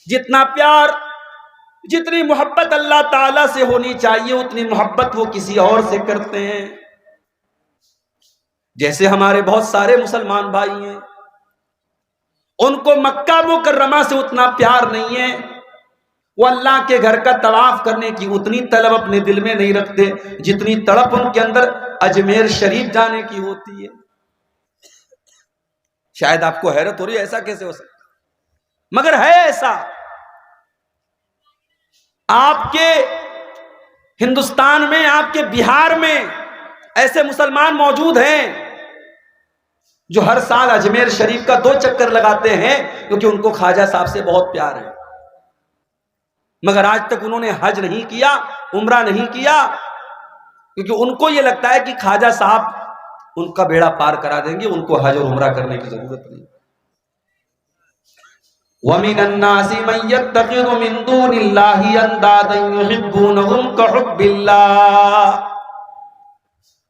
جتنا پیار، جتنی محبت اللہ تعالیٰ سے ہونی چاہیے اتنی محبت وہ کسی اور سے کرتے ہیں. جیسے ہمارے بہت سارے مسلمان بھائی ہیں، ان کو مکہ مکرمہ سے اتنا پیار نہیں ہے، وہ اللہ کے گھر کا طواف کرنے کی اتنی طلب اپنے دل میں نہیں رکھتے جتنی تڑپ ان کے اندر اجمیر شریف جانے کی ہوتی ہے. شاید آپ کو حیرت ہو رہی ہے ایسا کیسے ہو سکتا، مگر ہے ایسا. آپ کے ہندوستان میں، آپ کے بہار میں ایسے مسلمان موجود ہیں جو ہر سال اجمیر شریف کا 2 چکر لگاتے ہیں کیونکہ ان کو خواجہ صاحب سے بہت پیار ہے، مگر آج تک انہوں نے حج نہیں کیا، عمرہ نہیں کیا، کیونکہ ان کو یہ لگتا ہے کہ خواجہ صاحب ان کا بیڑا پار کرا دیں گے، ان کو حج اور عمرہ کرنے کی ضرورت نہیں. وَمِنَ النَّاسِ مَن يَتَّخِذُ مِن دُونِ اللَّهِ أَندَادًا يُحِبُّونَهُمْ كَحُبِّ اللَّهِ.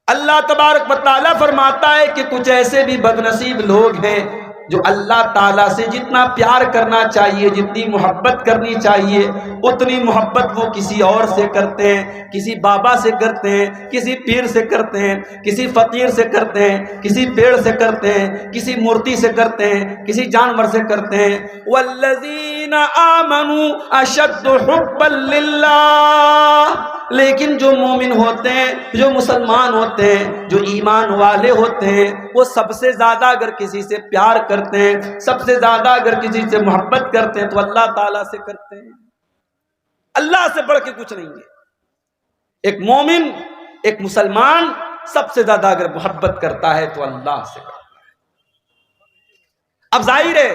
اللہ تبارک و تعالیٰ فرماتا ہے کہ کچھ ایسے بھی بد نصیب لوگ ہیں جو اللہ تعالیٰ سے جتنا پیار کرنا چاہیے، جتنی محبت کرنی چاہیے اتنی محبت وہ کسی اور سے کرتے ہیں، کسی بابا سے کرتے ہیں، کسی پیر سے کرتے ہیں، کسی فقیر سے کرتے ہیں، کسی پیڑ سے کرتے ہیں، کسی مورتی سے کرتے ہیں، کسی جانور سے کرتے ہیں. والذین آمنوا اشد حبا للہ. لیکن جو مومن ہوتے ہیں، جو مسلمان ہوتے ہیں، جو ایمان والے ہوتے ہیں، وہ سب سے زیادہ اگر کسی سے پیار کرتے ہیں، سب سے زیادہ اگر کسی سے محبت کرتے ہیں تو اللہ تعالیٰ سے کرتے ہیں. اللہ سے بڑھ کے کچھ نہیں ہے. ایک مومن، ایک مسلمان سب سے زیادہ اگر محبت کرتا ہے تو اللہ سے کرتا ہے. اب ظاہر ہے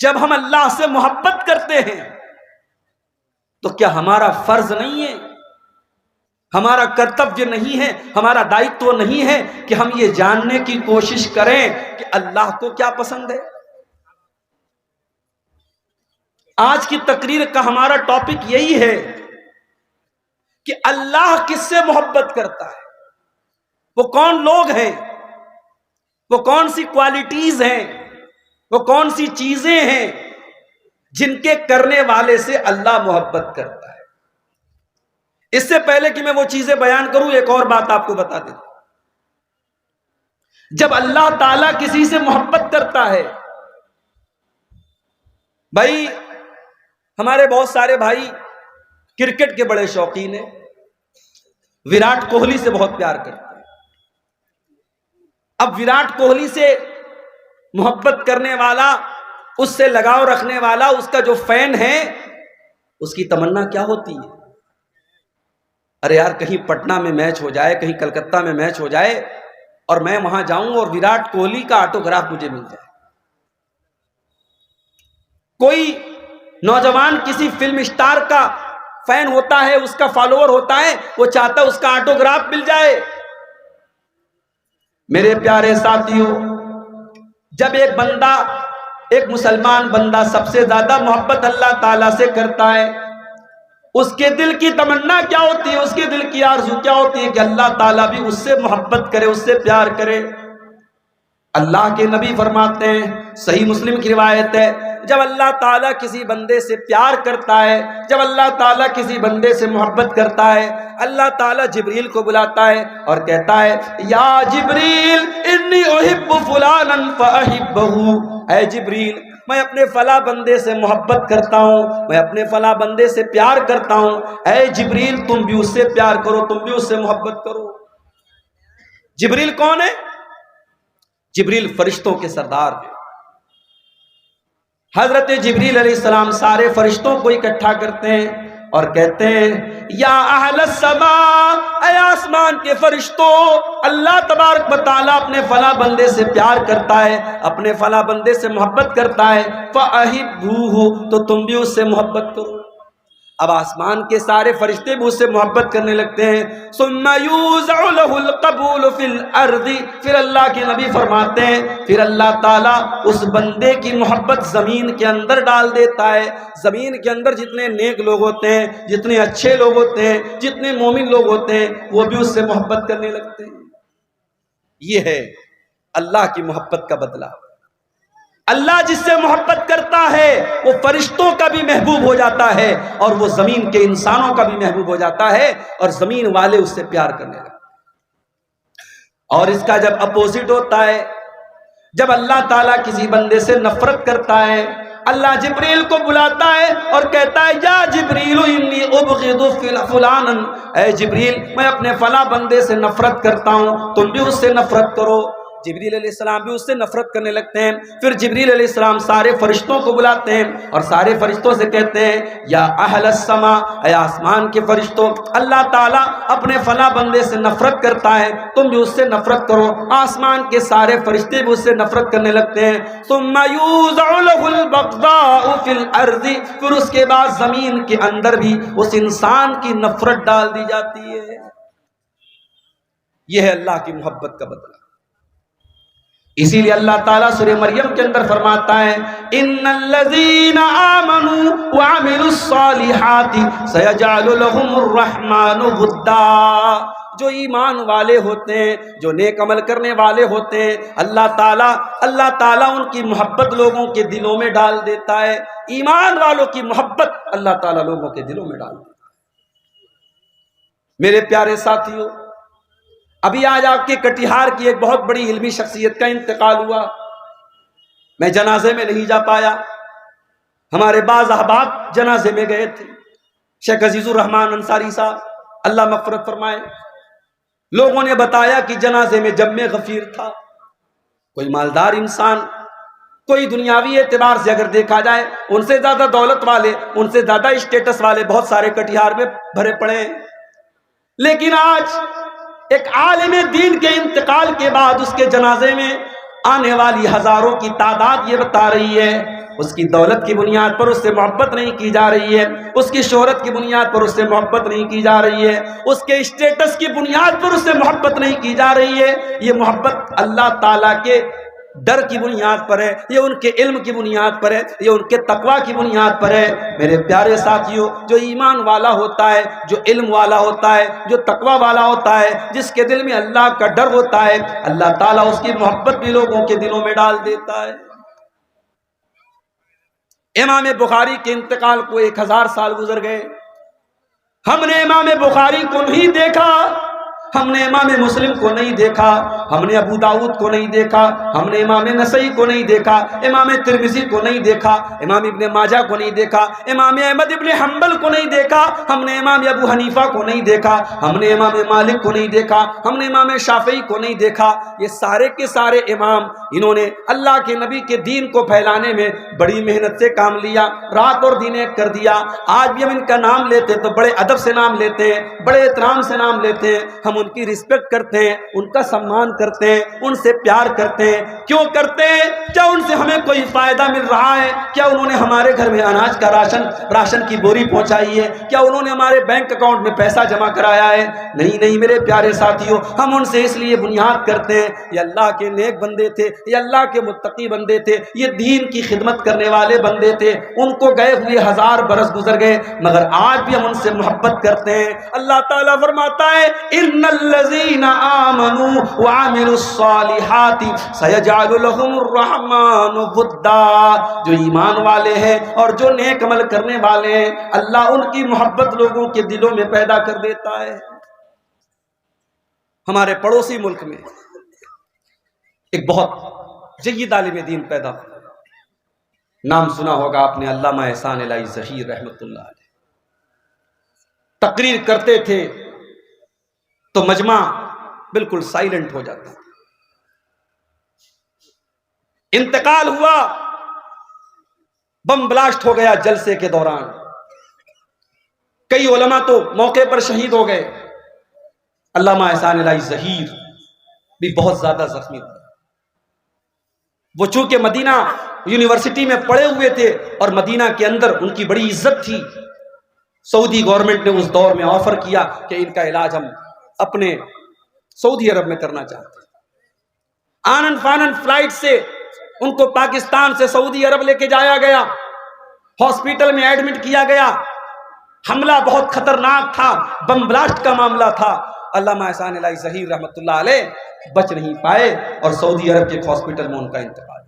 جب ہم اللہ سے محبت کرتے ہیں تو کیا ہمارا فرض نہیں ہے، ہمارا کرتویہ نہیں ہے، ہمارا دائتو نہیں ہے کہ ہم یہ جاننے کی کوشش کریں کہ اللہ کو کیا پسند ہے؟ آج کی تقریر کا ہمارا ٹاپک یہی ہے کہ اللہ کس سے محبت کرتا ہے، وہ کون لوگ ہیں، وہ کون سی کوالٹیز ہیں، وہ کون سی چیزیں ہیں جن کے کرنے والے سے اللہ محبت کرتا ہے. اس سے پہلے کہ میں وہ چیزیں بیان کروں ایک اور بات آپ کو بتا دیں. جب اللہ تعالیٰ کسی سے محبت کرتا ہے، بھائی ہمارے بہت سارے بھائی کرکٹ کے بڑے شوقین ہیں، وراٹ کوہلی سے بہت پیار کرتے ہیں. اب وراٹ کوہلی سے محبت کرنے والا، اس سے لگاؤ رکھنے والا، اس کا جو فین ہے، اس کی تمنا کیا ہوتی ہے؟ ارے یار کہیں پٹنہ میں میچ ہو جائے، کہیں کلکتہ میں میچ ہو جائے اور میں وہاں جاؤں اور وراٹ کوہلی کا آٹوگراف مجھے مل جائے. کوئی نوجوان کسی فلم اسٹار کا فین ہوتا ہے، اس کا فالوور ہوتا ہے، وہ چاہتا ہے اس کا آٹوگراف مل جائے. میرے پیارے ساتھیوں، جب ایک بندہ، ایک مسلمان بندہ سب سے زیادہ محبت اللہ تعالیٰ سے کرتا ہے، اس کے دل کی تمنا کیا ہوتی ہے، اس کے دل کی آرزو کیا ہوتی ہے کہ اللہ تعالیٰ بھی اس سے محبت کرے، اس سے پیار کرے. اللہ کے نبی فرماتے ہیں، صحیح مسلم کی روایت ہے، جب اللہ تعالیٰ کسی بندے سے پیار کرتا ہے، جب اللہ تعالیٰ کسی بندے سے محبت کرتا ہے، اللہ تعالیٰ جبریل کو بلاتا ہے اور کہتا ہے یا جبریل انی احب فلانا فاحبہ. اے جبریل میں اپنے فلاں بندے سے محبت کرتا ہوں، میں اپنے فلاں بندے سے پیار کرتا ہوں، اے جبریل تم بھی اس سے پیار کرو، تم بھی اس سے محبت کرو. جبریل کون ہے؟ جبریل فرشتوں کے سردار ہیں. حضرت جبریل علیہ السلام سارے فرشتوں کو اکٹھا کرتے ہیں اور کہتے ہیں یا اہل السماء، اے آسمان کے فرشتوں، اللہ تبارک و تعالیٰ اپنے فلاں بندے سے پیار کرتا ہے، اپنے فلاں بندے سے محبت کرتا ہے، فَأَحِبُّوهُ تو تم بھی اس سے محبت کرو. اب آسمان کے سارے فرشتے بھی اس سے محبت کرنے لگتے ہیں. ثُمَّ يُوزَعُ لَهُ الْقَبُولُ فِي الْأَرْضِ. پھر اللہ کے نبی فرماتے ہیں پھر اللہ تعالیٰ اس بندے کی محبت زمین کے اندر ڈال دیتا ہے. زمین کے اندر جتنے نیک لوگ ہوتے ہیں، جتنے اچھے لوگ ہوتے ہیں، جتنے مومن لوگ ہوتے ہیں، وہ بھی اس سے محبت کرنے لگتے ہیں. یہ ہے اللہ کی محبت کا بدلہ. اللہ جس سے محبت کرتا ہے وہ فرشتوں کا بھی محبوب ہو جاتا ہے اور وہ زمین کے انسانوں کا بھی محبوب ہو جاتا ہے اور زمین والے اس سے پیار کرنے لگتے ہیں۔ اور اس کا جب اپوزٹ ہوتا ہے، جب اللہ تعالیٰ کسی بندے سے نفرت کرتا ہے، اللہ جبریل کو بلاتا ہے اور کہتا ہے یا جبریل انی ابغض فلانا، اے جبریل میں اپنے فلاں بندے سے نفرت کرتا ہوں، تم بھی اس سے نفرت کرو۔ جبریل علیہ السلام بھی اس سے نفرت کرنے لگتے ہیں۔ پھر جبریل علیہ السلام سارے فرشتوں کو بلاتے ہیں اور سارے فرشتوں سے کہتے ہیں یا اہل السماء، اے آسمان کے فرشتوں، اللہ تعالیٰ اپنے فلاں بندے سے نفرت کرتا ہے، تم بھی اس سے نفرت کرو۔ آسمان کے سارے فرشتے بھی اس سے نفرت کرنے لگتے ہیں۔ ثم یوضع له البغضاء فی الارض، پھر اس کے بعد زمین کے اندر بھی اس انسان کی نفرت ڈال دی جاتی ہے۔ یہ ہے اللہ کی محبت کا بدلہ۔ اسی لیے اللہ تعالیٰ سورہ مریم کے اندر فرماتا ہے ان الذین آمنوا وعملوا الصالحات سیجعل لهم الرحمن ودا، جو ایمان والے ہوتے ہیں، جو نیک عمل کرنے والے ہوتے ہیں، اللہ تعالیٰ ان کی محبت لوگوں کے دلوں میں ڈال دیتا ہے۔ ایمان والوں کی محبت اللہ تعالیٰ لوگوں کے دلوں میں ڈال دیتا ہے۔ میرے پیارے ساتھیوں، ابھی آج آپ کے کٹیہار کی ایک بہت بڑی علمی شخصیت کا انتقال ہوا، میں جنازے میں نہیں جا پایا، ہمارے بعض احباب جنازے میں گئے تھے۔ شیخ عزیز الرحمان انصاری صاحب اللہ مغفرت فرمائے، لوگوں نے بتایا کہ جنازے میں جمع غفیر تھا، کوئی مالدار انسان، کوئی دنیاوی اعتبار سے اگر دیکھا جائے ان سے زیادہ دولت والے، ان سے زیادہ اسٹیٹس والے بہت سارے کٹیہار میں بھرے پڑے ہیں، لیکن آج ایک عالم دین کے انتقال کے بعد اس کے جنازے میں آنے والی ہزاروں کی تعداد یہ بتا رہی ہے اس کی دولت کی بنیاد پر اس سے محبت نہیں کی جا رہی ہے، اس کی شہرت کی بنیاد پر اس سے محبت نہیں کی جا رہی ہے، اس کے اسٹیٹس کی بنیاد پر اس سے محبت نہیں کی جا رہی ہے۔ یہ محبت اللہ تعالیٰ کے ڈر کی بنیاد پر ہے، یہ ان کے علم کی بنیاد پر ہے، یہ ان کے تقوی کی بنیاد پر ہے۔ میرے پیارے ساتھیوں، جو ایمان والا ہوتا ہے، جو علم والا ہوتا ہے، جو تقوی والا ہوتا ہے، جس کے دل میں اللہ کا ڈر ہوتا ہے، اللہ تعالیٰ اس کی محبت بھی لوگوں کے دلوں میں ڈال دیتا ہے۔ امام بخاری کے انتقال کو 1000 سال گزر گئے، ہم نے امام بخاری کو نہیں دیکھا، ہم نے امام مسلم کو نہیں دیکھا، ہم نے ابو داؤد کو نہیں دیکھا، ہم نے امام نسائی کو نہیں دیکھا، امام ترمذی کو نہیں دیکھا، امام ابن ماجہ کو نہیں دیکھا، امام احمد ابن حنبل کو نہیں دیکھا، ہم نے امام ابو حنیفہ کو نہیں دیکھا، ہم نے امام مالک کو نہیں دیکھا، ہم نے امام شافعی کو نہیں دیکھا۔ یہ سارے کے سارے امام، انہوں نے اللہ کے نبی کے دین کو پھیلانے میں بڑی محنت سے کام لیا، رات اور دن ایک کر دیا۔ آج بھی ہم ان کا نام لیتے تو بڑے ادب سے نام لیتے ہیں، بڑے احترام سے نام لیتے ہیں، ہم ان کی رسپیکٹ کرتے ہیں، ان کا سمان کرتے ہیں، ان سے پیار کرتے ہیں۔ کیوں کرتے ہیں؟ کیا ان سے ہمیں کوئی فائدہ مل رہا ہے؟ کیا انہوں نے ہمارے گھر میں اناج کا راشن کی بوری پہنچائی ہے؟ کیا انہوں نے ہمارے بینک اکاؤنٹ میں پیسہ جمع کرایا ہے؟ نہیں نہیں میرے پیارے ساتھیوں، ہم ان سے اس لیے بنیاد کرتے ہیں یہ اللہ کے نیک بندے تھے، یہ اللہ کے متقی بندے تھے، یہ دین کی خدمت کرنے والے بندے تھے، ان کو گئے ہوئے 1000 برس گزر گئے مگر آج بھی ہم ان سے محبت کرتے ہیں۔ اللہ تعالیٰ فرماتا ہے ان الذین آمنوا وعملوا الصالحات سیجعل لهم الرحمن ودا، جو ایمان والے ہیں اور جو نیک عمل کرنے والے ہیں اللہ ان کی محبت لوگوں کے دلوں میں پیدا کر دیتا ہے۔ ہمارے پڑوسی ملک میں ایک بہت جید عالم دین پیدا ہوا، نام سنا ہوگا آپ نے، علامہ احسان الہی ظہیر رحمۃ اللہ علیہ۔ تقریر کرتے تھے تو مجمع بالکل سائلنٹ ہو جاتا، انتقال ہوا، بم بلاسٹ ہو گیا جلسے کے دوران، کئی علماء تو موقع پر شہید ہو گئے، علامہ احسان الہی ظہیر بھی بہت زیادہ زخمی ہوئے۔ وہ چونکہ مدینہ یونیورسٹی میں پڑھے ہوئے تھے اور مدینہ کے اندر ان کی بڑی عزت تھی، سعودی گورنمنٹ نے اس دور میں آفر کیا کہ ان کا علاج ہم اپنے سعودی عرب میں کرنا چاہتے ہیں۔ آنن فانن فلائٹ سے ان کو پاکستان سے سعودی عرب لے کے جایا گیا، ہاسپٹل میں ایڈمٹ کیا گیا، حملہ بہت خطرناک تھا، بم بلاسٹ کا معاملہ تھا۔ علامہ احسان الہی ظہیر رحمۃ اللہ علیہ بچ نہیں پائے اور سعودی عرب کے ایک ہاسپٹل میں ان کا انتقال۔